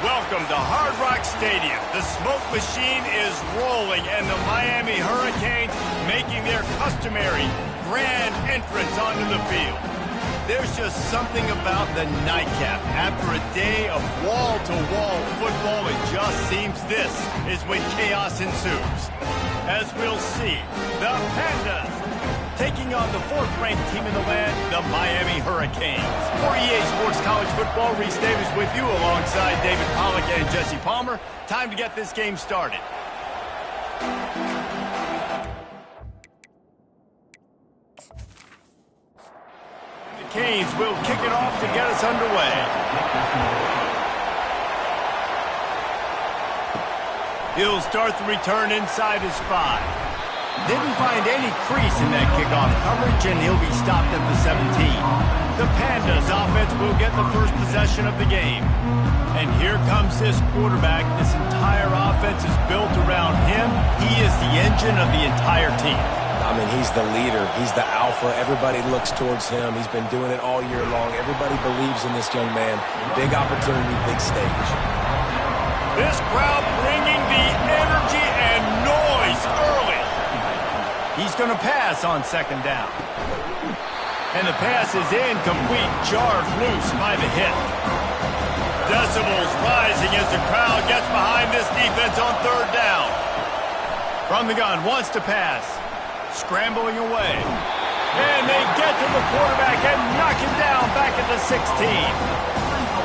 Welcome to Hard Rock Stadium. The smoke machine is rolling and the Miami Hurricanes making their customary grand entrance onto the field. There's just something about the nightcap. After a day of wall-to-wall football, it just seems this is when chaos ensues. As we'll see, the Pandas taking on the fourth-ranked team in the land, the Miami Hurricanes. For EA Sports College Football, Reese Davis with you alongside David Pollack and Jesse Palmer. Time to get this game started. The Canes will kick it off to get us underway. He'll start the return inside his 5. Didn't find any crease in that kickoff coverage, and he'll be stopped at the 17. The Pandas offense will get the first possession of the game. And here comes this quarterback. This entire offense is built around him. He is the engine of the entire team. I mean, he's the leader. He's the alpha. Everybody looks towards him. He's been doing it all year long. Everybody believes in this young man. Big opportunity, big stage. This crowd bringing the energy and noise early. He's going to pass on second down. And the pass is incomplete, jarred loose by the hit. Decibels rising as the crowd gets behind this defense on third down. From the gun, wants to pass. Scrambling away. And they get to the quarterback and knock him down back at the 16.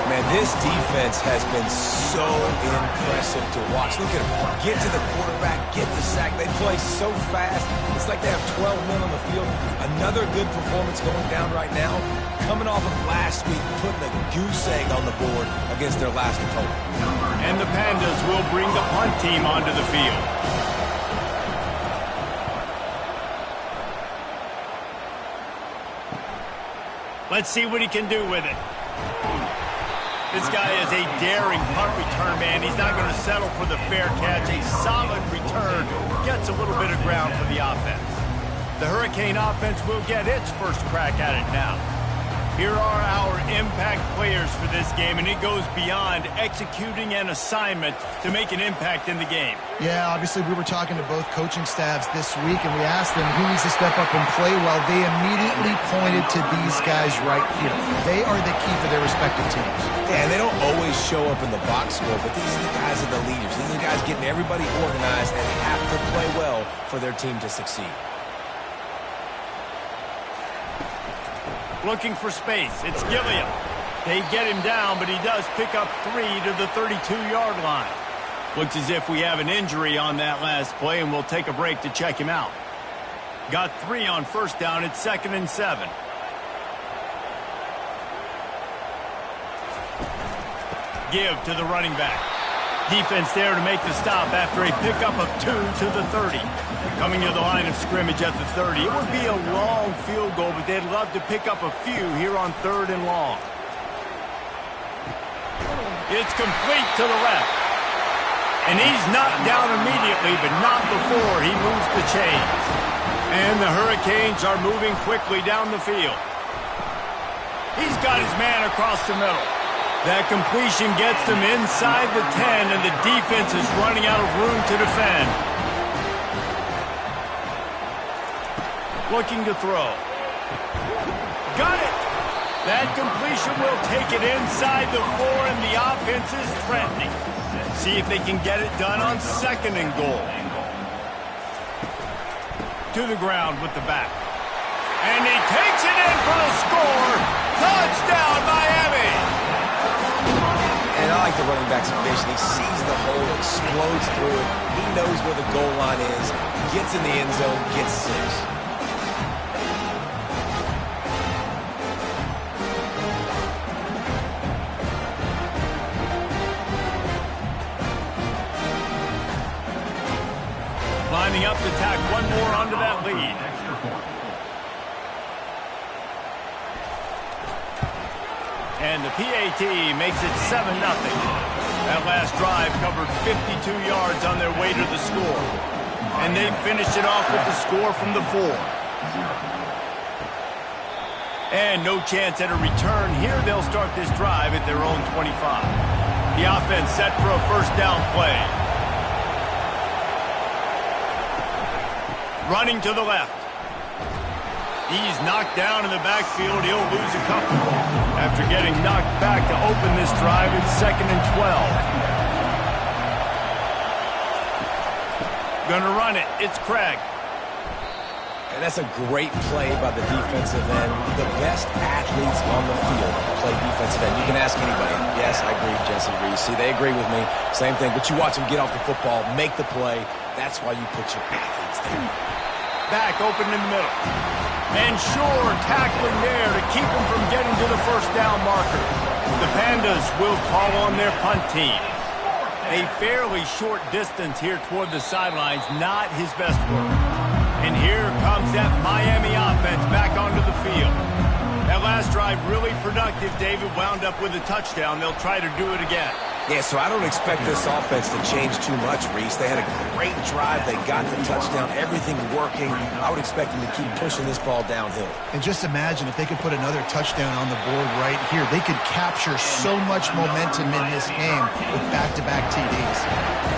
Man, this defense has been so impressive to watch. Look at them. Get to the quarterback, get the sack. They play so fast. It's like they have 12 men on the field. Another good performance going down right now. Coming off of last week, putting a goose egg on the board against their last opponent. And the Pandas will bring the punt team onto the field. Let's see what he can do with it. This guy is a daring punt return man. He's not going to settle for the fair catch. A solid return gets a little bit of ground for the offense. The Hurricane offense will get its first crack at it now. Here are our impact players for this game, and it goes beyond executing an assignment to make an impact in the game. Yeah, obviously we were talking to both coaching staffs this week, and we asked them who needs to step up and play well. They immediately pointed to these guys right here. They are the key for their respective teams. Yeah, and they don't always show up in the box score, but these are the guys that are the leaders. These are the guys getting everybody organized and have to play well for their team to succeed. Looking for space. It's Gilliam. They get him down, but he does pick up 3 to the 32-yard line. Looks as if we have an injury on that last play, and we'll take a break to check him out. Got 3 on first down. It's 2nd and 7. Give to the running back. Defense there to make the stop after a pickup of 2 to the 30. Coming to the line of scrimmage at the 30. It would be a long field goal, but they'd love to pick up a few here on 3rd and long. It's complete to the left. And he's knocked down immediately, but not before he moves the chains. And the Hurricanes are moving quickly down the field. He's got his man across the middle. That completion gets them inside the 10, and the defense is running out of room to defend. Looking to throw. Got it! That completion will take it inside the 4, and the offense is threatening. See if they can get it done on 2nd and goal. To the ground with the back. And he takes it in for the score. Touchdown, Miami! And I like the running back's vision. He sees the hole, explodes through it. He knows where the goal line is, gets in the end zone, gets 6. Lining up to tack one more onto that lead. And the PAT makes it 7-0. That last drive covered 52 yards on their way to the score. And they finished it off with the score from the 4. And no chance at a return here. They'll start this drive at their own 25. The offense set for a first down play. Running to the left. He's knocked down in the backfield. He'll lose a couple. After getting knocked back to open this drive, it's 2nd and 12. Gonna run it. It's Craig. And that's a great play by the defensive end. The best athletes on the field play defensive end. You can ask anybody. Yes, I agree, Jesse Reese. See, they agree with me. Same thing. But you watch them get off the football, make the play. That's why you put your athletes there. Back open in the middle. And sure, tackling there to keep him from getting to the first down marker. The Pandas will call on their punt team. A fairly short distance here toward the sidelines, not his best work. And here comes that Miami offense back onto the field. That last drive really productive. David wound up with a touchdown. They'll try to do it again. Yeah, so I don't expect this offense to change too much, Reese. They had a great drive. They got the touchdown. Everything working. I would expect them to keep pushing this ball downhill. And just imagine if they could put another touchdown on the board right here. They could capture so much momentum in this game with back-to-back TDs.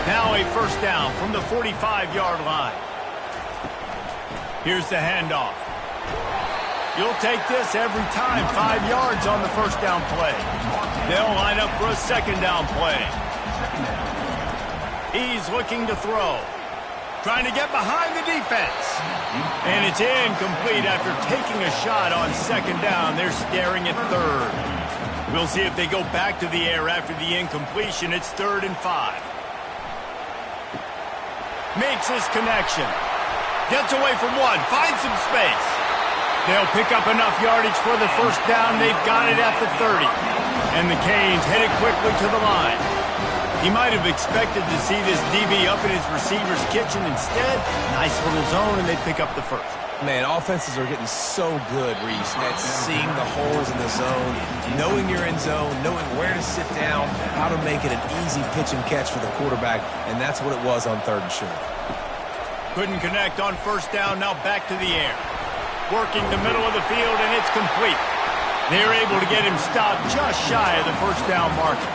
Now a first down from the 45-yard line. Here's the handoff. You'll take this every time. 5 yards on the first down play. They'll line up for a second down play. He's looking to throw. Trying to get behind the defense. And it's incomplete after taking a shot on second down. They're staring at third. We'll see if they go back to the air after the incompletion. It's 3rd and 5. Makes his connection. Gets away from one. Finds some space. They'll pick up enough yardage for the first down. They've got it at the 30. And the Canes headed quickly to the line. He might have expected to see this DB up in his receiver's kitchen. Instead, nice little zone, and they pick up the first. Man, offenses are getting so good, Reese, at seeing the holes in the zone, knowing you're in zone, knowing where to sit down, how to make it an easy pitch and catch for the quarterback, and that's what it was on 3rd and short. Couldn't connect on first down, now back to the air. Working the middle of the field, and it's complete. They're able to get him stopped just shy of the first down marker.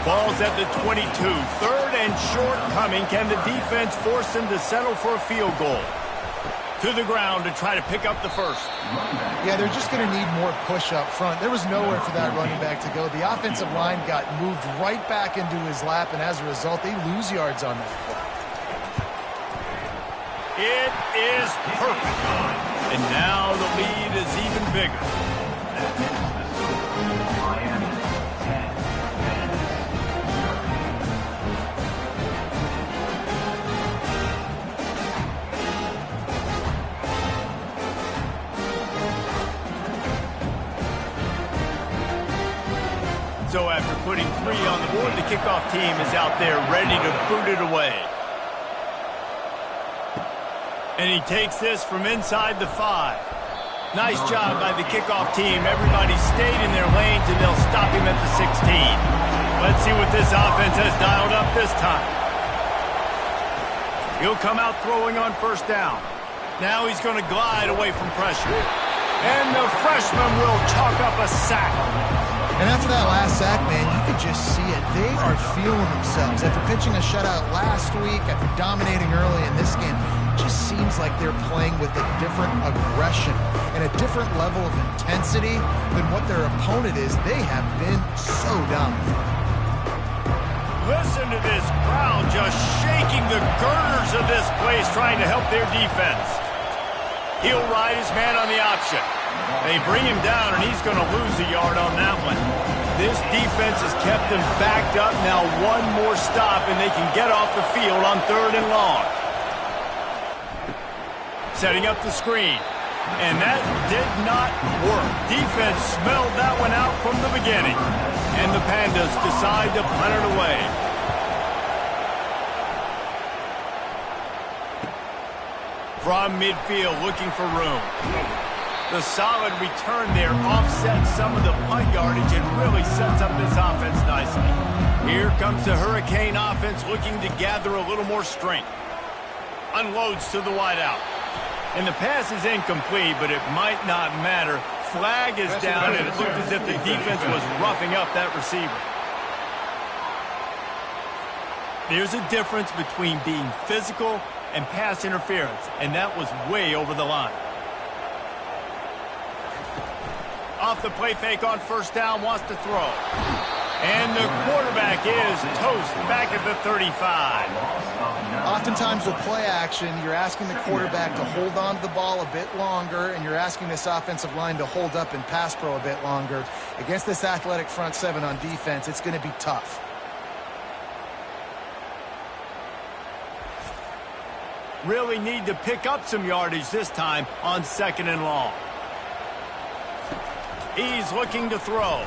Ball's at the 22. 3rd and short coming. Can the defense force him to settle for a field goal? To the ground to try to pick up the first. Yeah, they're just going to need more push up front. There was nowhere for that running back to go. The offensive line got moved right back into his lap, and as a result, they lose yards on that play. It is perfect. And now the lead is even bigger. So after putting 3 on the board, the kickoff team is out there ready to boot it away. And he takes this from inside the 5. Nice job by the kickoff team. Everybody stayed in their lanes, and they'll stop him at the 16. Let's see what this offense has dialed up this time. He'll come out throwing on first down. Now he's going to glide away from pressure. And the freshman will chalk up a sack. And after that last sack, man, you could just see it. They are feeling themselves. After pitching a shutout last week, after dominating early in this game, it just seems like they're playing with a different aggression and a different level of intensity than what their opponent is. They have been so dominant. Listen to this crowd just shaking the girders of this place, trying to help their defense. He'll ride his man on the option. They bring him down, and he's going to lose a yard on that one. This defense has kept them backed up. Now one more stop, and they can get off the field on 3rd and long. Setting up the screen. And that did not work. Defense smelled that one out from the beginning. And the Pandas decide to punt it away. From midfield, looking for room. The solid return there offsets some of the punt yardage and really sets up this offense nicely. Here comes the Hurricane offense looking to gather a little more strength. Unloads to the wideout. And the pass is incomplete, but it might not matter. Flag is down, and it looked as if the defense was roughing up that receiver. There's a difference between being physical and pass interference, and that was way over the line. Off the play fake on first down, wants to throw. And the quarterback is toast back at the 35. Oftentimes with play action, you're asking the quarterback to hold on to the ball a bit longer, and you're asking this offensive line to hold up in pass pro a bit longer. Against this athletic front seven on defense, it's going to be tough. Really need to pick up some yardage this time on 2nd and long. He's looking to throw.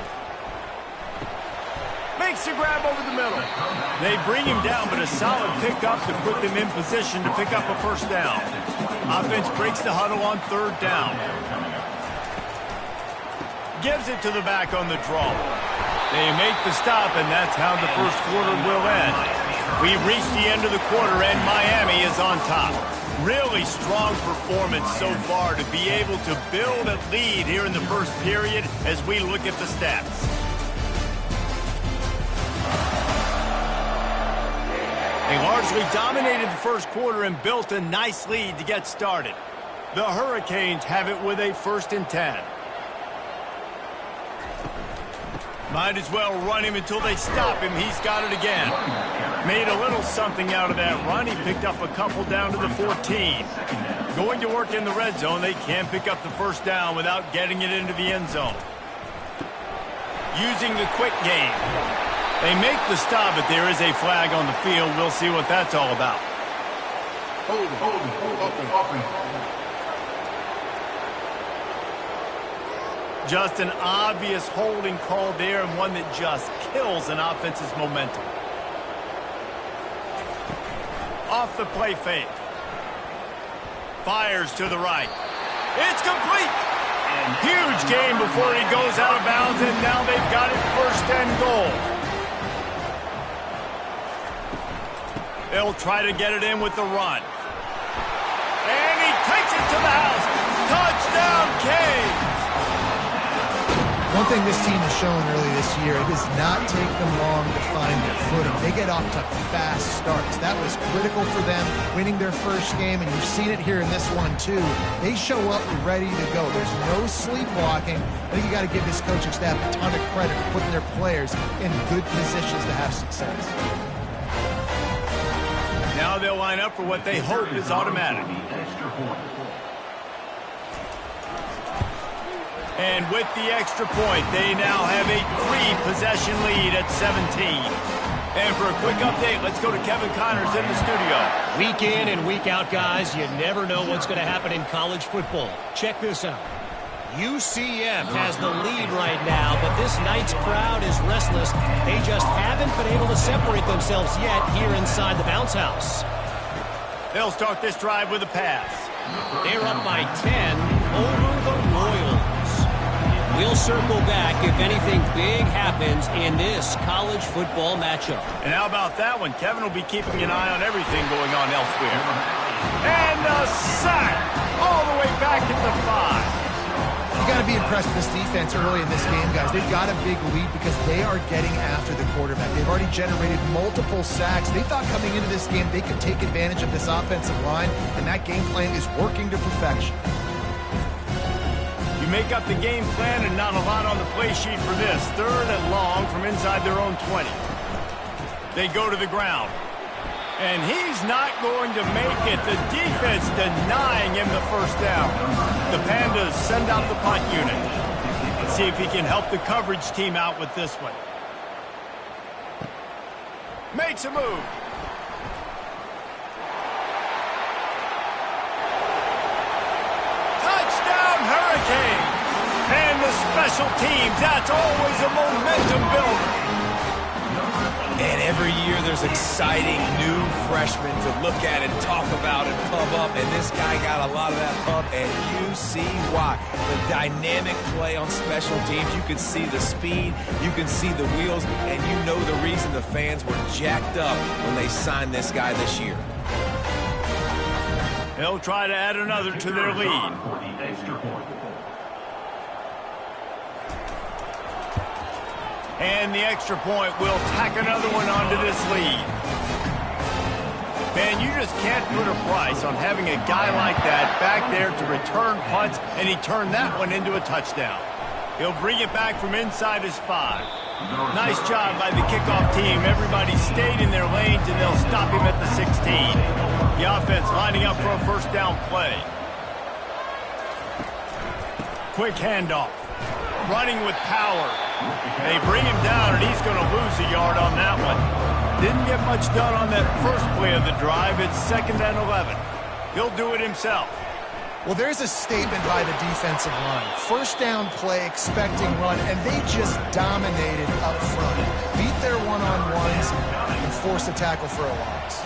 Makes the grab over the middle. They bring him down, but a solid pickup to put them in position to pick up a first down. Offense breaks the huddle on 3rd down. Gives it to the back on the draw. They make the stop, and that's how the first quarter will end. We've reached the end of the quarter, and Miami is on top. Really strong performance so far to be able to build a lead here in the first period as we look at the stats. They largely dominated the first quarter and built a nice lead to get started. The Hurricanes have it with a 1st and 10. Might as well run him until they stop him. He's got it again. Made a little something out of that run. He picked up a couple down to the 14. Going to work in the red zone. They can't pick up the first down without getting it into the end zone. Using the quick game. They make the stop, but there is a flag on the field. We'll see what that's all about. Just an obvious holding call there, and one that just kills an offense's momentum. Off the play fake. Fires to the right. It's complete. Huge gain before he goes out of bounds, and now they've got it 1st and goal. They'll try to get it in with the run. And he takes it to the house. Touchdown, Canes. One thing this team has shown early this year, it does not take them long to find their footing. They get off to fast starts. That was critical for them winning their first game, and you've seen it here in this one too. They show up ready to go. There's no sleepwalking. I think you got to give this coaching staff a ton of credit for putting their players in good positions to have success. Now they'll line up for what they hope is automatic. And with the extra point, they now have a 3-possession lead at 17. And for a quick update, let's go to Kevin Connors in the studio. Week in and week out, guys, you never know what's going to happen in college football. Check this out. UCF has the lead right now, but this night's crowd is restless. They just haven't been able to separate themselves yet here inside the bounce house. They'll start this drive with a pass. They're up by 10 over the Royals. We'll circle back if anything big happens in this college football matchup. And how about that one? Kevin will be keeping an eye on everything going on elsewhere. And a sack all the way back at the 5. You got to be impressed with this defense early in this game, guys. They've got a big lead because they are getting after the quarterback. They've already generated multiple sacks. They thought coming into this game they could take advantage of this offensive line, and that game plan is working to perfection. You make up the game plan and not a lot on the play sheet for this. 3rd and long from inside their own 20. They go to the ground. And he's not going to make it. The defense denying him the first down. The Pandas send out the punt unit. Let's see if he can help the coverage team out with this one. Makes a move. Touchdown, Hurricanes. And the special teams, that's always a momentum builder. And every year there's exciting new freshmen to look at and talk about and pump up. And this guy got a lot of that pump, and you see why. The dynamic play on special teams. You can see the speed. You can see the wheels. And you know the reason the fans were jacked up when they signed this guy this year. They'll try to add another to their lead. And the extra point will tack another one onto this lead. Man, you just can't put a price on having a guy like that back there to return punts, and he turned that one into a touchdown. He'll bring it back from inside his 5. Nice job by the kickoff team. Everybody stayed in their lanes, and they'll stop him at the 16. The offense lining up for a first down play. Quick handoff. Running with power. They bring him down, and he's going to lose a yard on that one. Didn't get much done on that first play of the drive. It's 2nd and 11. He'll do it himself. Well, there's a statement by the defensive line. First down play, expecting run, and they just dominated up front. Beat their one-on-ones and forced a tackle for a loss.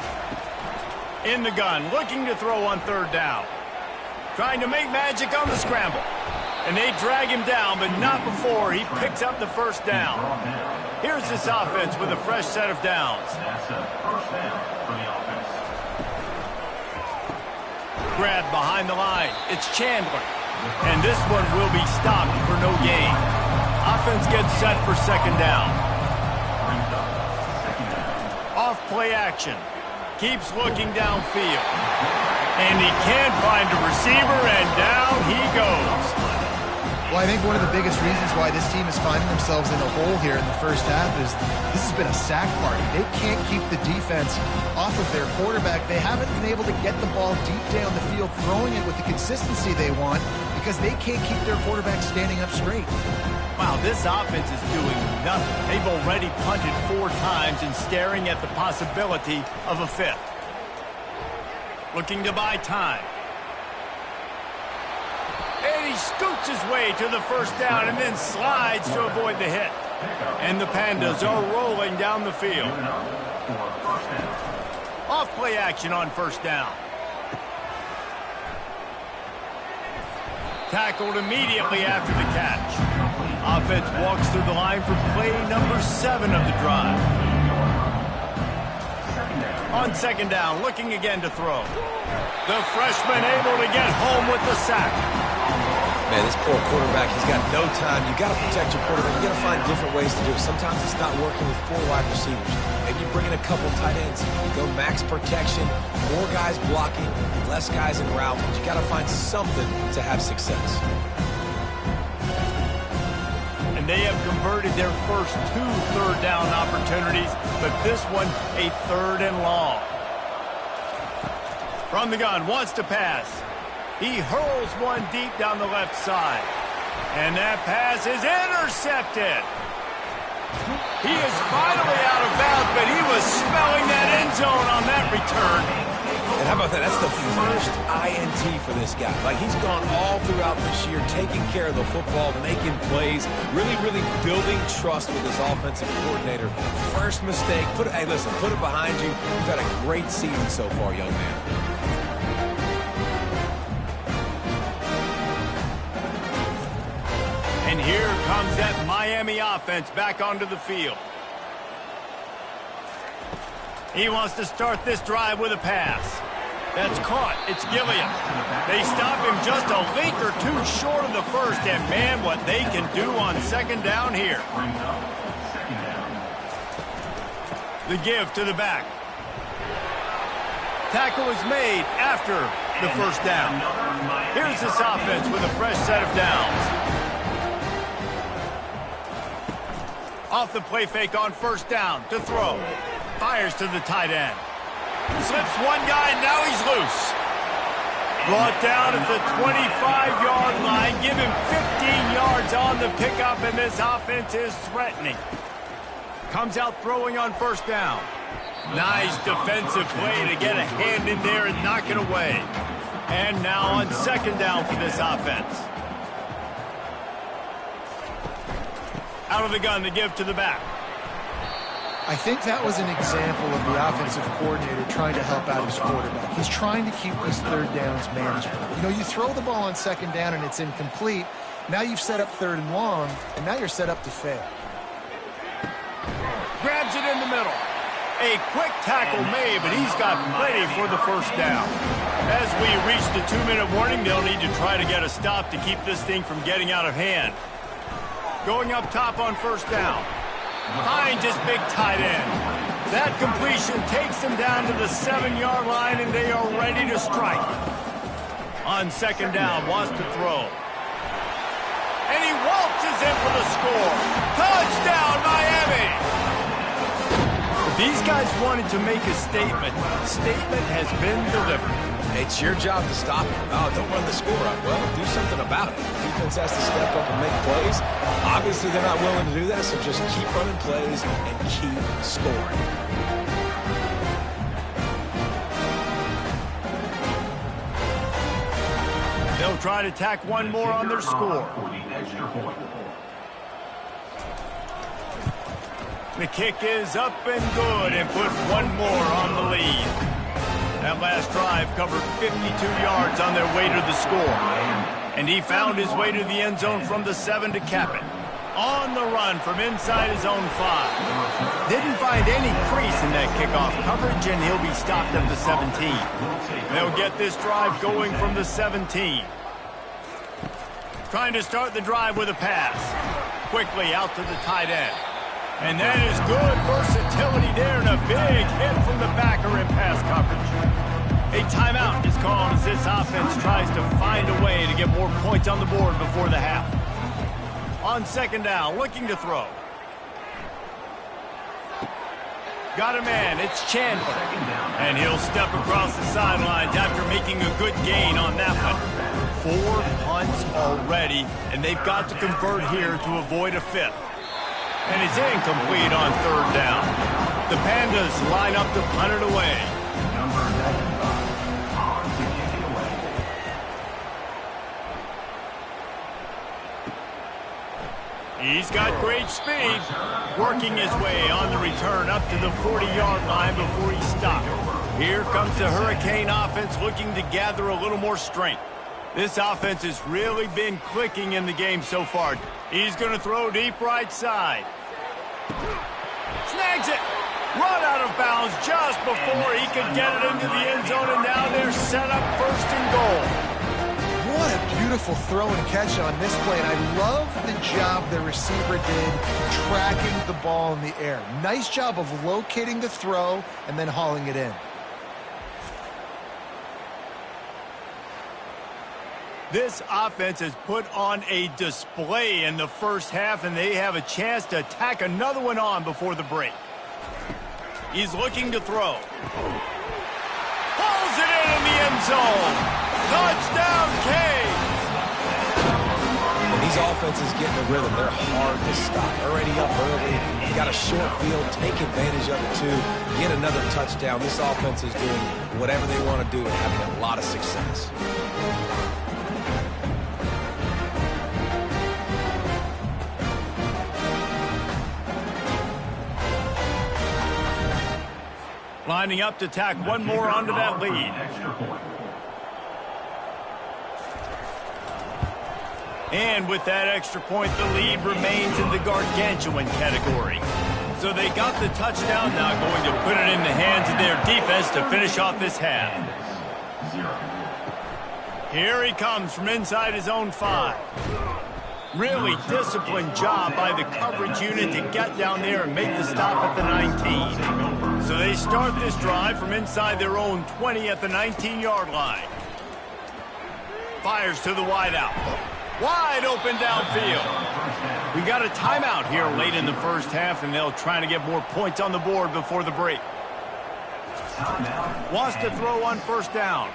In the gun, looking to throw on 3rd down. Trying to make magic on the scramble. And they drag him down, but not before he picks up the first down. Here's this offense with a fresh set of downs. Grab behind the line. It's Chandler. And this one will be stopped for no gain. Offense gets set for 2nd down. Off play action. Keeps looking downfield. And he can't find a receiver, and down he goes. Well, I think one of the biggest reasons why this team is finding themselves in a hole here in the first half is this has been a sack party. They can't keep the defense off of their quarterback. They haven't been able to get the ball deep down the field, throwing it with the consistency they want because they can't keep their quarterback standing up straight. Wow, this offense is doing nothing. They've already punted 4 times and staring at the possibility of a 5th. Looking to buy time. And he scoots his way to the first down and then slides to avoid the hit. And the Pandas are rolling down the field. Off play action on 1st down. Tackled immediately after the catch. Offense walks through the line for play number 7 of the drive. On 2nd down, looking again to throw. The freshman able to get home with the sack. Man, this poor quarterback, he's got no time. You got to protect your quarterback. You got to find different ways to do it. Sometimes it's not working with 4 wide receivers. Maybe you bring in a couple tight ends. You go max protection, more guys blocking, less guys in route. But you got to find something to have success. And they have converted their first 2 third down opportunities, but this one a 3rd and long. From the gun, wants to pass. He hurls one deep down the left side. And that pass is intercepted. He is finally out of bounds, but he was smelling that end zone on that return. And how about that? That's the first INT for this guy. Like, he's gone all throughout this year, taking care of the football, making plays, really building trust with his offensive coordinator. First mistake. Hey, listen, put it behind you. You've had a great season so far, young man. And here comes that Miami offense back onto the field. He wants to start this drive with a pass. That's caught. It's Gilliam. They stop him just a link or 2 short of the first, and man, what they can do on 2nd down here. The give to the back. Tackle is made after the first down. Here's this offense with a fresh set of downs. Off the play fake on 1st down to throw. Fires to the tight end. Slips one guy, and now he's loose. Brought down at the 25-yard line. Give him 15 yards on the pickup, and this offense is threatening. Comes out throwing on 1st down. Nice defensive play to get a hand in there and knock it away. And now on 2nd down for this offense. Out of the gun to give to the back. I think that was an example of the offensive coordinator trying to help out his quarterback. He's trying to keep his 3rd downs manageable. You know, you throw the ball on 2nd down and it's incomplete. Now you've set up 3rd and long, and now you're set up to fail. Grabs it in the middle. A quick tackle made, but he's got plenty for the first down. As we reach the 2-minute warning, they'll need to try to get a stop to keep this thing from getting out of hand. Going up top on 1st down. Finds his big tight end. That completion takes them down to the 7-yard line, and they are ready to strike. On second down, wants to throw. And he waltzes in for the score. Touchdown, Miami! These guys wanted to make a statement. Statement has been delivered. It's your job to stop it. Oh, don't run the score up. Well, do something about it. Defense has to step up and make plays. Obviously, they're not willing to do that, so just keep running plays and keep scoring. They'll try to tack one more on their score. The kick is up and good and put one more on the lead. That last drive covered 52 yards on their way to the score. And he found his way to the end zone from the 7 to cap it. On the run from inside his own 5. Didn't find any crease in that kickoff coverage, and he'll be stopped at the 17. They'll get this drive going from the 17. Trying to start the drive with a pass. Quickly out to the tight end. And that is good versatility there, and a big hit from the backer in pass coverage. A timeout is called as this offense tries to find a way to get more points on the board before the half. On second down, looking to throw. Got a man, it's Chandler. And he'll step across the sidelines after making a good gain on that one. 4 punts already, and they've got to convert here to avoid a 5th. And it's incomplete on third down. The Pandas line up to punt it away. He's got great speed, working his way on the return up to the 40-yard line before he stopped. Here comes the Hurricane offense looking to gather a little more strength. This offense has really been clicking in the game so far. He's going to throw deep right side. Snags it. Run out of bounds just before he could get it into the end zone, and now they're set up first and goal. What a beautiful throw and catch on this play, and I love the job the receiver did tracking the ball in the air. Nice job of locating the throw and then hauling it in. This offense has put on a display in the first half, and they have a chance to tack another one on before the break. He's looking to throw. Pulls it in the end zone. Touchdown, Canes! These offenses getting a rhythm. They're hard to stop. Already up early. You got a short field. Take advantage of it, too. Get another touchdown. This offense is doing whatever they want to do and having a lot of success. Lining up to tack one more onto that lead. And with that extra point, the lead remains in the gargantuan category. So they got the touchdown, now going to put it in the hands of their defense to finish off this half. Here he comes from inside his own 5. Really disciplined job by the coverage unit to get down there and make the stop at the 19. So they start this drive from inside their own 20 at the 19-yard line. Fires to the wideout. Wide open downfield. We got a timeout here late in the first half, and they'll try to get more points on the board before the break. Wants to throw on first down.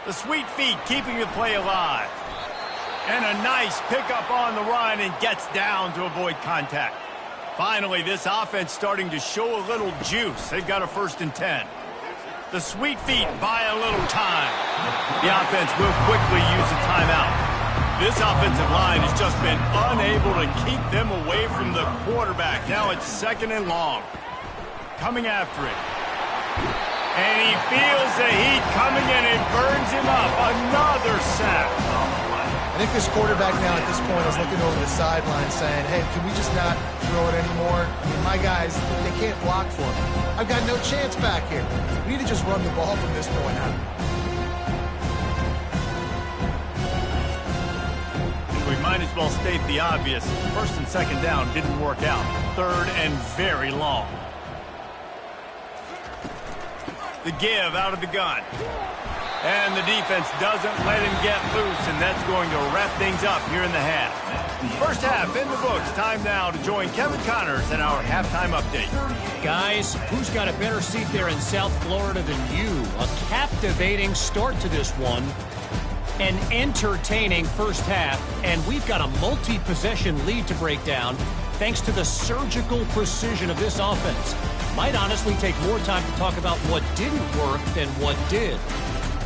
The sweet feet keeping the play alive. And a nice pickup on the run, and gets down to avoid contact. Finally, this offense starting to show a little juice. They've got a 1st and 10. The sweet feet buy a little time. The offense will quickly use a timeout. This offensive line has just been unable to keep them away from the quarterback. Now it's 2nd and long. Coming after it. And he feels the heat coming in and burns him up. Another sack. I think this quarterback now at this point is looking over the sideline saying, hey, can we just not throw it anymore? I mean, my guys, they can't block for me. I've got no chance back here. We need to just run the ball from this point on. We might as well state the obvious. 1st and 2nd down didn't work out. 3rd and very long. The give out of the gun. And the defense doesn't let him get loose, and that's going to wrap things up here in the half. First half in the books. Time now to join Kevin Connors in our halftime update. Guys, who's got a better seat there in South Florida than you? A captivating start to this one. An entertaining first half, and we've got a multi-possession lead to break down thanks to the surgical precision of this offense. Might honestly take more time to talk about what didn't work than what did.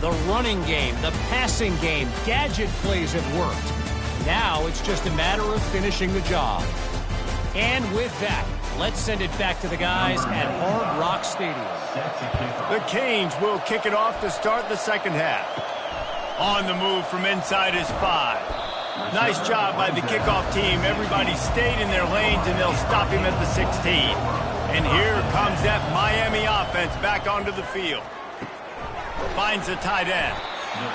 The running game, the passing game, gadget plays have worked. Now it's just a matter of finishing the job. And with that, let's send it back to the guys at Hard Rock Stadium. The Canes will kick it off to start the second half. On the move from inside his 5. Nice job by the kickoff team. Everybody stayed in their lanes, and they'll stop him at the 16. And here comes that Miami offense back onto the field. Finds a tight end.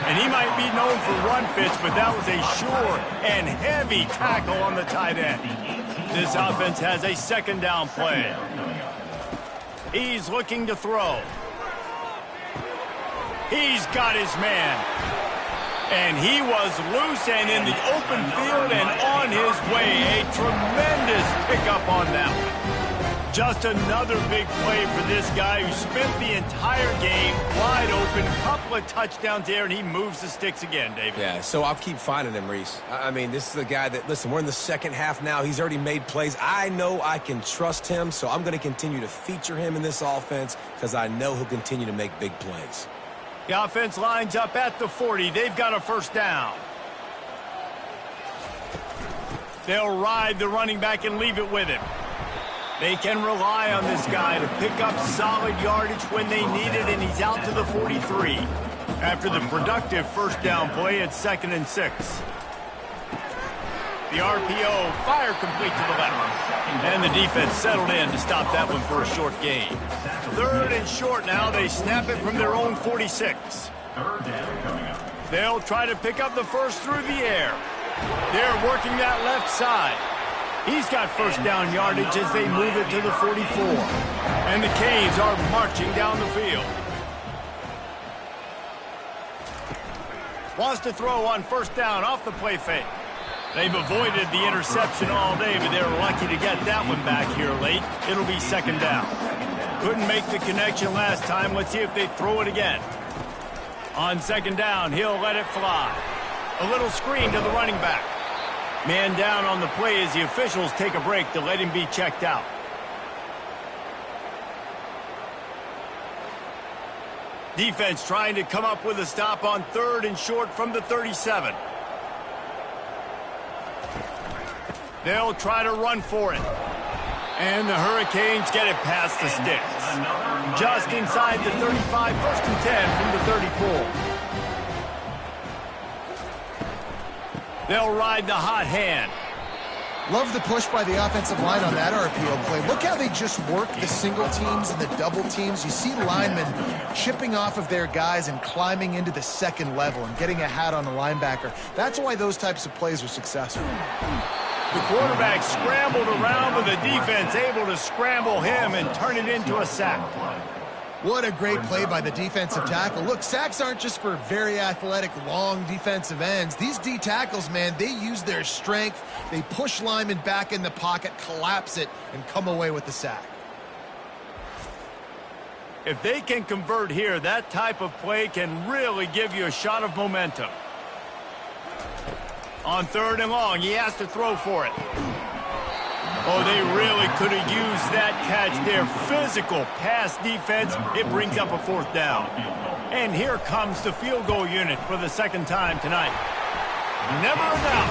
And he might be known for run fits, but that was a sure and heavy tackle on the tight end. This offense has a second down play. He's looking to throw. He's got his man. And he was loose and in the open field and on his way. A tremendous pickup on that one. Just another big play for this guy who spent the entire game wide open. Couple of touchdowns there, and he moves the sticks again, David. Yeah, so I'll keep finding him, Reese. I mean, this is the guy that, listen, we're in the second half now. He's already made plays. I know I can trust him, so I'm going to continue to feature him in this offense because I know he'll continue to make big plays. The offense lines up at the 40. They've got a first down. They'll ride the running back and leave it with him. They can rely on this guy to pick up solid yardage when they need it, and he's out to the 43. After the productive first down play, it's 2nd and 6. The RPO, fire complete to the left. And the defense settled in to stop that one for a short gain. 3rd and short now. They snap it from their own 46. They'll try to pick up the first through the air. They're working that left side. He's got first down yardage as they move it to the 44. And the Canes are marching down the field. Wants to throw on first down off the play fake. They've avoided the interception all day, but they're lucky to get that one back here late. It'll be 2nd down. Couldn't make the connection last time. Let's see if they throw it again. On 2nd down, he'll let it fly. A little screen to the running back. Man down on the play as the officials take a break to let him be checked out. Defense trying to come up with a stop on 3rd and short from the 37. They'll try to run for it. And the Hurricanes get it past the sticks. Just inside the 35, 1st and 10 from the 34. They'll ride the hot hand. Love the push by the offensive line on that RPO play. Look how they just work the single teams and the double teams. You see linemen chipping off of their guys and climbing into the second level and getting a hat on the linebacker. That's why those types of plays are successful. The quarterback scrambled around, but the defense able to scramble him and turn it into a sack. What a great play by the defensive tackle. Look, sacks aren't just for very athletic, long defensive ends. These D tackles, man, they use their strength. They push linemen back in the pocket, collapse it, and come away with the sack. If they can convert here, that type of play can really give you a shot of momentum. On 3rd and long, he has to throw for it. Oh, they really could have used that catch there. Physical pass defense. It brings up a 4th down. And here comes the field goal unit for the 2nd time tonight. Never a doubt.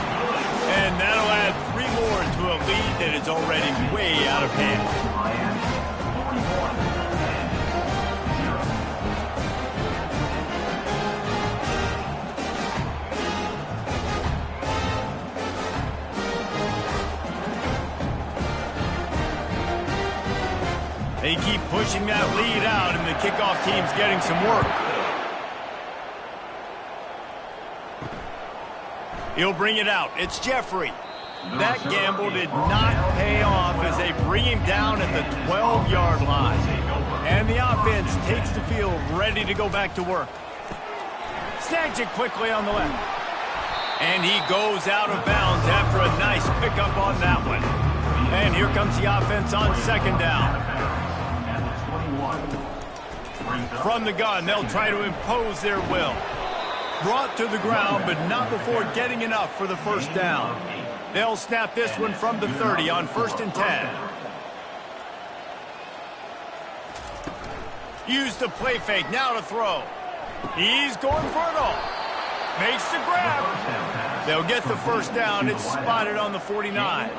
And that'll add 3 more to a lead that is already way out of hand. They keep pushing that lead out, and the kickoff team's getting some work. He'll bring it out. It's Jeffrey. That gamble did not pay off as they bring him down at the 12-yard line. And the offense takes the field, ready to go back to work. Snags it quickly on the left. And he goes out of bounds after a nice pickup on that one. And here comes the offense on second down. From the gun, they'll try to impose their will. Brought to the ground, but not before getting enough for the first down. They'll snap this one from the 30 on 1st and 10. Use the play fake, now to throw. He's going for it all. Makes the grab. They'll get the first down. It's spotted on the 49.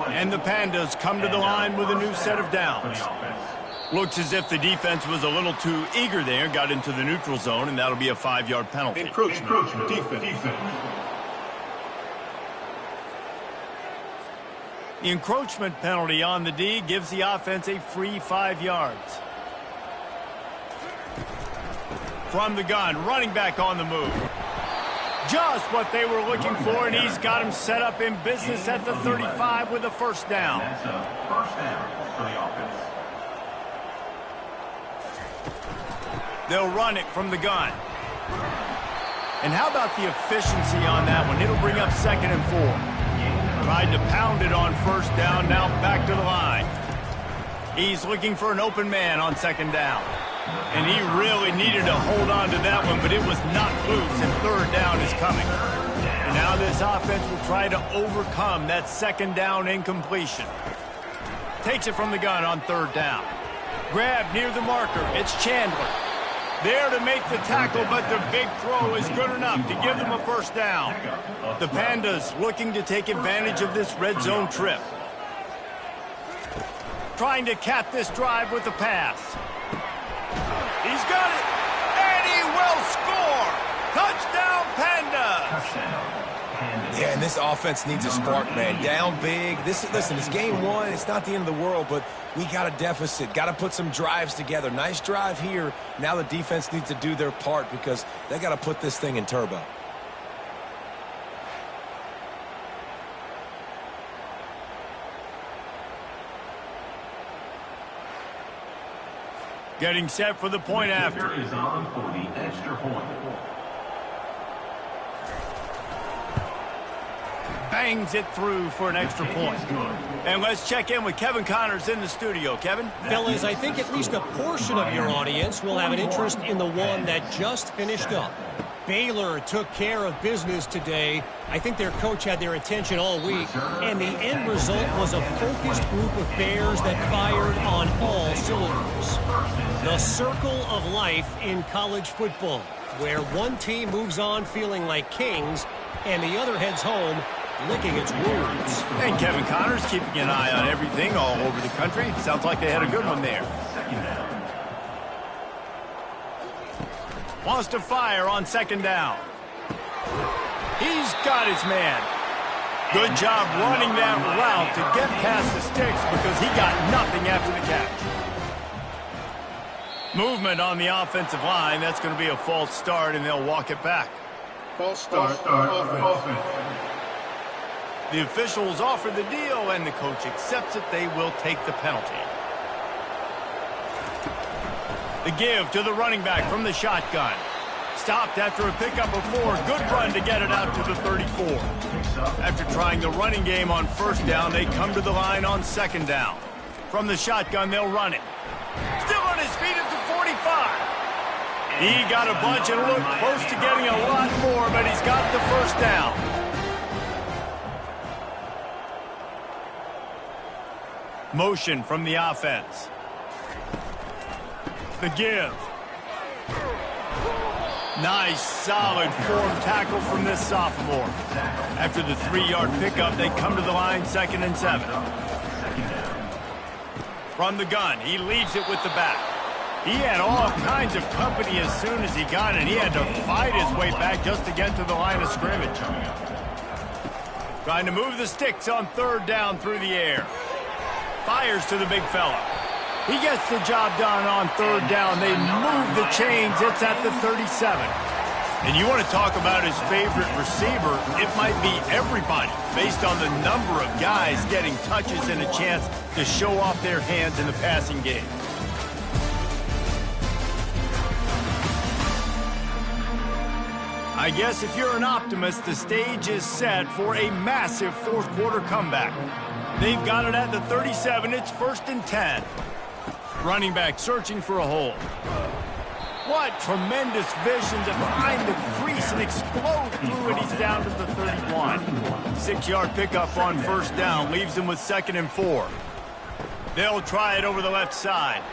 And the Pandas come to the line with a new set of downs. Looks as if the defense was a little too eager there, got into the neutral zone, and that'll be a 5-yard penalty. Encroachment. Defense. The encroachment penalty on the D gives the offense a free 5 yards. From the gun, running back on the move. Just what they were looking for, and he's got him set up in business at the 35 with a first down. That's a first down for the offense. They'll run it from the gun. And how about the efficiency on that one? It'll bring up 2nd and 4. Tried to pound it on first down, now back to the line. He's looking for an open man on 2nd down. And he really needed to hold on to that one, but it was not loose, and 3rd down is coming. And now this offense will try to overcome that 2nd down incompletion. Takes it from the gun on 3rd down. Grab near the marker. It's Chandler. There to make the tackle, but the big throw is good enough to give them a first down. The Pandas looking to take advantage of this red zone trip. Trying to cap this drive with the pass. He's got it, and he will score! Touchdown, Pandas! Yeah, and this offense needs a spark, man. Down big. Listen, it's game 1. It's not the end of the world, but we got a deficit. Got to put some drives together. Nice drive here. Now the defense needs to do their part because they got to put this thing in turbo. Getting set for the point after. Is on for the extra point. Bangs it through for an extra point. And let's check in with Kevin Connors in the studio. Kevin? Fellas, I think at least a portion of your audience will have an interest in the one that just finished up. Baylor took care of business today. I think their coach had their attention all week, and the end result was a focused group of Bears that fired on all cylinders. The circle of life in college football, where one team moves on feeling like kings, and the other heads home licking its wounds. And Kevin Connors keeping an eye on everything all over the country. Sounds like they had a good one there. Wants to fire on 2nd down. He's got his man. Good job running that route to get past the sticks because he got nothing after the catch. Movement on the offensive line. That's going to be a false start, and they'll walk it back. False start. Offense. The officials offer the deal, and the coach accepts it. They will take the penalty. The give to the running back from the shotgun. Stopped after a pickup of 4. Good run to get it out to the 34. After trying the running game on 1st down, they come to the line on 2nd down. From the shotgun, they'll run it. Still on his feet at the 45. He got a bunch and looked close to getting a lot more, but he's got the first down. Motion from the offense. The give. Nice, solid form tackle from this sophomore. After the 3-yard pickup, they come to the line 2nd and 7. From the gun, he leaves it with the back. He had all kinds of company as soon as he got it. He had to fight his way back just to get to the line of scrimmage. Trying to move the sticks on 3rd down through the air. Fires to the big fella. He gets the job done on 3rd down. They move the chains. It's at the 37. And you want to talk about his favorite receiver, it might be everybody based on the number of guys getting touches and a chance to show off their hands in the passing game. I guess if you're an optimist, the stage is set for a massive fourth quarter comeback. They've got it at the 37. It's 1st and 10. Running back searching for a hole. What tremendous vision to find the crease and explode through it. He's down to the 31. 6-yard pickup on 1st down leaves him with 2nd and 4. They'll try it over the left side.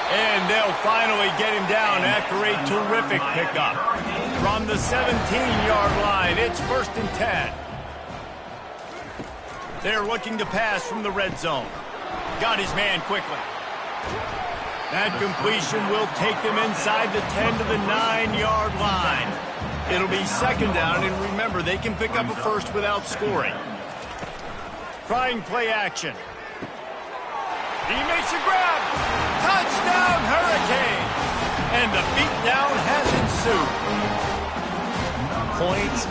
And they'll finally get him down after a terrific pickup. From the 17-yard line, it's 1st and 10. They're looking to pass from the red zone. Got his man quickly. That completion will take them inside the 10 to the 9-yard line. It'll be 2nd down, and remember, they can pick up a first without scoring. Trying play action. He makes a grab. Touchdown, Hurricane! And the beatdown has ensued. Points,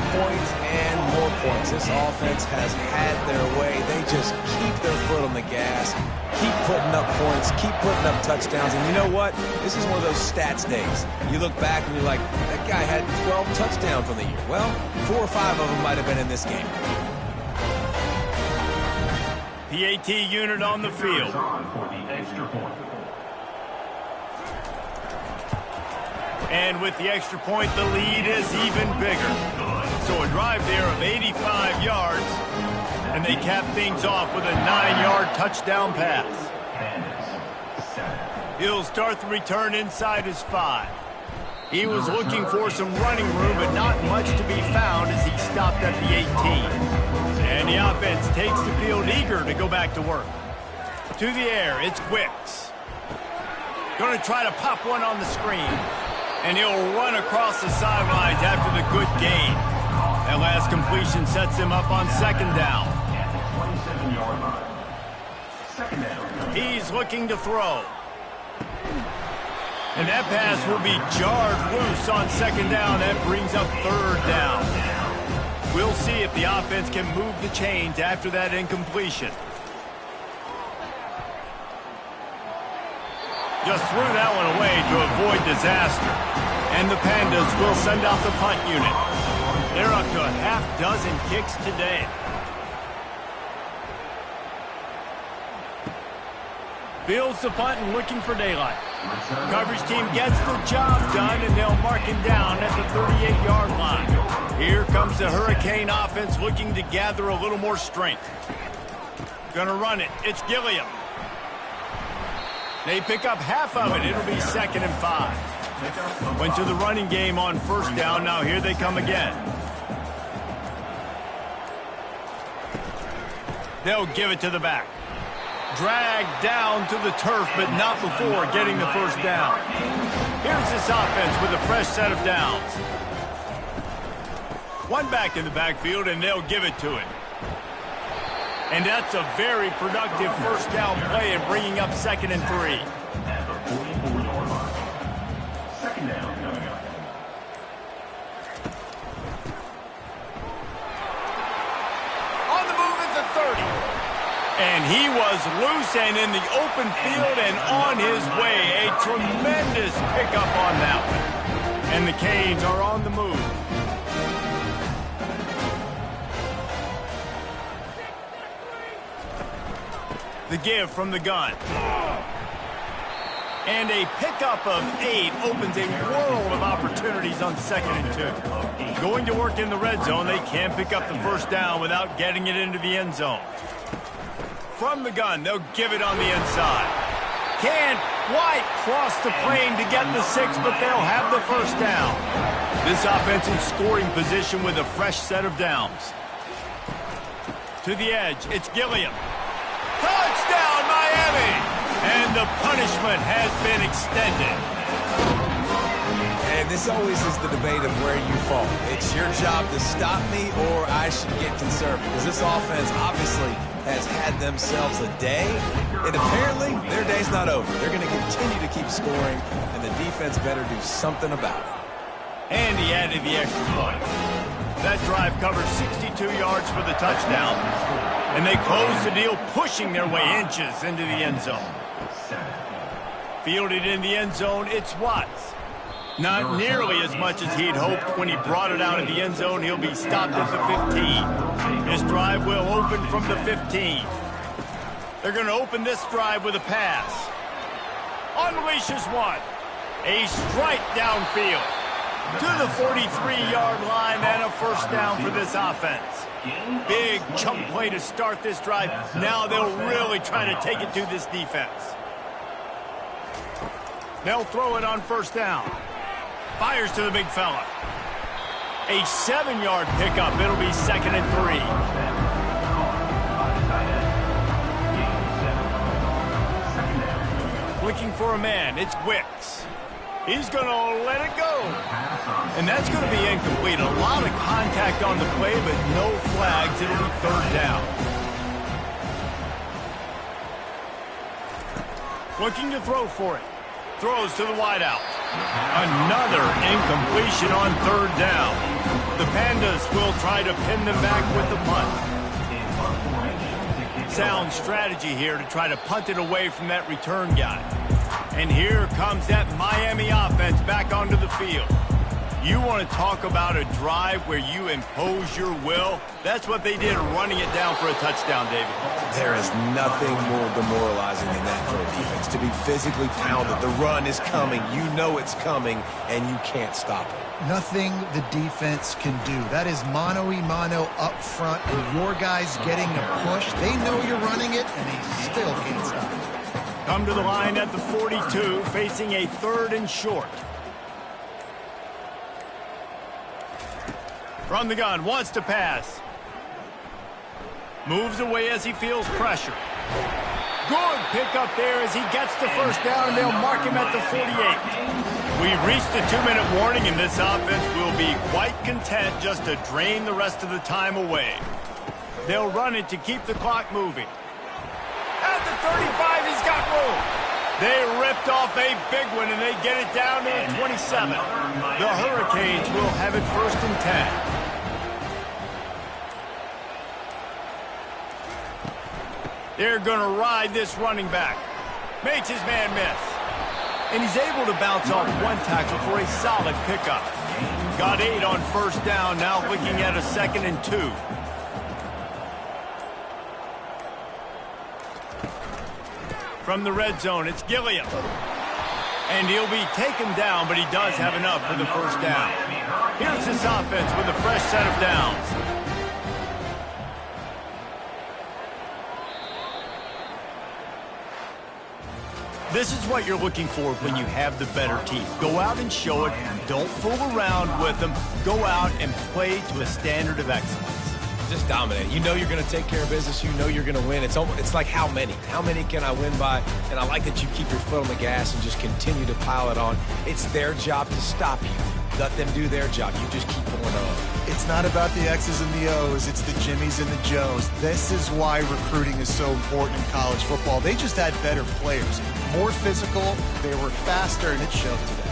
and more points. This offense has had their way. They just keep their foot on the gas, keep putting up points, keep putting up touchdowns. And you know what? This is one of those stats days. You look back and you're like, that guy had 12 touchdowns on the year. Well, 4 or 5 of them might have been in this game. PAT unit on the field. For the extra point. And with the extra point, the lead is even bigger. So a drive there of 85 yards, and they cap things off with a 9-yard touchdown pass. He'll start the return inside his 5. He was looking for some running room, but not much to be found as he stopped at the 18. And the offense takes the field eager to go back to work. To the air, it's Wicks. Going to try to pop one on the screen. And he'll run across the sidelines after the good gain. That last completion sets him up on 2nd down. 27-yard line. 2nd down. He's looking to throw. And that pass will be jarred loose on 2nd down. That brings up 3rd down. We'll see if the offense can move the chains after that incompletion. Just threw that one away to avoid disaster. And the Pandas will send out the punt unit. They're up to a half-dozen kicks today. Fields the punt and looking for daylight. Coverage team gets the job done, and they'll mark him down at the 38-yard line. Here comes the Hurricane offense looking to gather a little more strength. Gonna run it. It's Gilliam. They pick up half of it. It'll be 2nd and 5. Went to the running game on 1st down. Now here they come again. They'll give it to the back. Dragged down to the turf, but not before getting the 1st down. Here's this offense with a fresh set of downs. One back in the backfield, and they'll give it to it. And that's a very productive 1st down play and bringing up 2nd and 3. At the 44-yard line. 2nd down coming up. On the move at the 30. And he was loose and in the open field and on his way. A tremendous pickup on that one. And the Canes are on the move. The give from the gun. And a pickup of 8 opens a world of opportunities on 2nd and 2. Going to work in the red zone, they can't pick up the 1st down without getting it into the end zone. From the gun, they'll give it on the inside. Can't quite cross the plane to get the 6, but they'll have the 1st down. This offense in scoring position with a fresh set of downs. To the edge, it's Gilliam. Touchdown, Miami! And the punishment has been extended. And this always is the debate of where you fall. It's your job to stop me or I should get conservative. Because this offense obviously has had themselves a day. And apparently, their day's not over. They're going to continue to keep scoring, and the defense better do something about it. And he added the extra point. That drive covered 62 yards for the touchdown. And they close the deal, pushing their way inches into the end zone. Fielded in the end zone, it's Watts. Not nearly as much as he'd hoped when he brought it out of the end zone. He'll be stopped at the 15. This drive will open from the 15. They're going to open this drive with a pass. Unleashes one. A strike downfield to the 43-yard line and a first down for this offense. Big chunk play to start this drive. Now they'll really try to take it to this defense. They'll throw it on first down. Fires to the big fella. A 7-yard pickup. It'll be 2nd and 3. Looking for a man. It's Wicks. He's going to let it go. And that's going to be incomplete. A lot of contact on the play, but no flags. It'll be 3rd down. Looking to throw for it. Throws to the wideout. Another incompletion on 3rd down. The Pandas will try to pin them back with the punt. Sound strategy here to try to punt it away from that return guy. And here comes that Miami offense back onto the field. You want to talk about a drive where you impose your will? That's what they did, running it down for a touchdown, David. There is nothing more demoralizing than that for a defense. To be physically pounded, the run is coming, you know it's coming, and you can't stop it. Nothing the defense can do. That is mano-a-mano up front, and your guys getting a push. They know you're running it, and they still can't stop it. Come to the line at the 42, facing a 3rd and short. From the gun, wants to pass. Moves away as he feels pressure. Good pickup there as he gets the first down, and they'll mark him at the 48. We've reached the 2-minute warning, and this offense will be quite content just to drain the rest of the time away. They'll run it to keep the clock moving. At the 35, he's got room. They ripped off a big one, and they get it down to the 27. The Hurricanes will have it 1st and 10. They're going to ride this running back. Makes his man miss. And he's able to bounce off one tackle for a solid pickup. Got 8 on first down, now looking at a 2nd and 2. From the red zone, it's Gilliam. And he'll be taken down, but he does have enough for the first down. Here's this offense with a fresh set of downs. This is what you're looking for when you have the better team. Go out and show it. Don't fool around with them. Go out and play to a standard of excellence. Just dominate. You know you're going to take care of business. You know you're going to win. It's like how many? How many can I win by? And I like that you keep your foot on the gas and just continue to pile it on. It's their job to stop you. Let them do their job. You just keep going on. It's not about the X's and the O's. It's the Jimmies and the Joes. This is why recruiting is so important in college football. They just had better players. More physical. They were faster, and it showed today.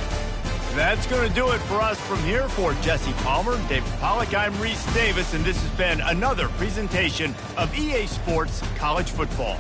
That's going to do it for us from here. For Jesse Palmer, David Pollack, I'm Reese Davis, and this has been another presentation of EA Sports College Football.